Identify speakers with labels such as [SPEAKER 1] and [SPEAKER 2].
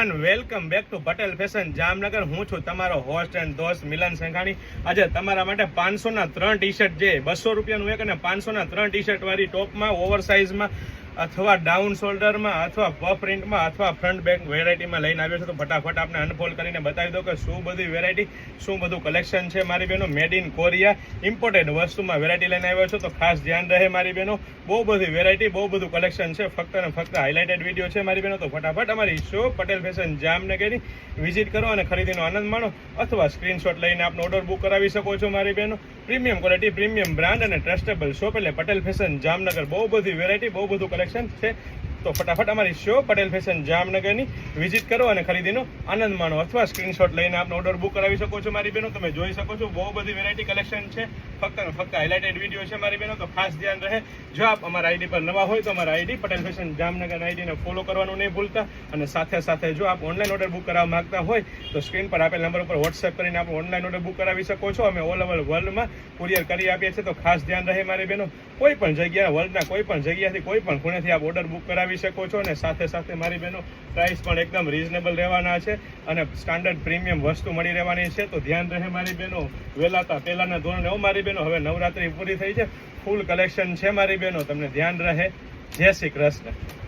[SPEAKER 1] Everyone, welcome back to Patel fashion Jamnagar. હું છું તમારો હોસ્ટ એન્ડ દોસ્ત મિલન સંઘાણી। આજે તમારા માટે 500 ના 3 ટી-શર્ટ, જે 200 રૂપિયાનું એક અને 500 ના 3 ટી-શર્ટ વાળી ટોપમાં, ઓવરસાઇઝમાં અથવા ડાઉન શોલ્ડરમાં અથવા પફ પ્રિન્ટમાં અથવા ફ્રન્ટ બેક વેરાયટીમાં લઈને આવ્યો છું। તો ફટાફટ આપણે અનફોલ્ડ કરીને બતાવી દો કે શું બધી વેરાયટી, શું બધું કલેક્શન છે મારી બહેનો। મેડ ઇન કોરિયા ઇમ્પોર્ટેડ વસ્તુમાં વેરાયટી લઈને આવ્યો છું, તો ખાસ ધ્યાન રહે મારી બહેનો। બહુ બધી વેરાયટી, બહુ બધું કલેક્શન છે, ફક્ત ને ફક્ત હાઇલાઇટેડ વિડીયો છે મારી બહેનો। તો ફટાફટ અમારી શોપ પટેલ ફેશન જામનગરની વિઝિટ કરો અને ખરીદીનો આનંદ માણો, અથવા સ્ક્રીનશોટ લઈને આપનો ઓર્ડર બુક કરાવી શકો છો મારી બહેનો। પ્રીમિયમ ક્વોલિટી, પ્રીમિયમ બ્રાન્ડ અને ટ્રસ્ટેબલ શોપ એટલે પટેલ ફેશન જામનગર। બહુ બધી વેરાયટી, બહુ બધું કલેક્શન છે, તો ફટાફટ અમારી શોપ પટેલ ફેશન જામનગરની વિઝિટ કરો અને ખરીદીનો આનંદ માણો, અથવા સ્ક્રીનશોટ લઈને આપનો ઓર્ડર બુક કરાવી શકો છો મારી બહેનો। તમે જોઈ શકો છો બહુ બધી વેરાયટી કલેક્શન છે, ફક્ત ને ફક્ત હાઇલાઇટેડ વિડીયો છે મારી બહેનો। તો ખાસ ધ્યાન રહે, જો આપ અમારા આઈડી પર નવા હોય તો અમારા આઈડી પટેલ ફેશન જામનગર આઈડીને ફોલો કરવાનું નહીં ભૂલતા। અને સાથે સાથે જો આપ ઓનલાઈન ઓર્ડર બુક કરાવવા માંગતા હોય તો સ્ક્રીન પર આપેલ નંબર ઉપર વોટ્સએપ કરીને આપ ઓનલાઈન ઓર્ડર બુક કરાવી શકો છો। અમે ઓલ ઓવર વર્લ્ડમાં કુરિયર કરી આપીએ છીએ, તો ખાસ ધ્યાન રહે મારી બહેનો। કોઈ પણ જગ્યા, વર્લ્ડના કોઈ પણ જગ્યાથી, કોઈ પણ ખૂણેથી આપ ઓર્ડર બુક કરાવી શકો છો। અને સાથે સાથે મારી બહેનો પ્રાઇસ પણ એકદમ રિઝનેબલ રહેવાના છે અને સ્ટાન્ડર્ડ પ્રીમિયમ વસ્તુ મળી રહેવાની છે, તો ધ્યાન રહે મારી બહેનો। વહેલાતા પહેલાના ધોરણે મારી બહેનો, હવે નવરાત્રી પૂરી થઈ છે, ફૂલ કલેક્શન છે મારી બહેનો, તમને ધ્યાન રહે। જય શ્રી કૃષ્ણ।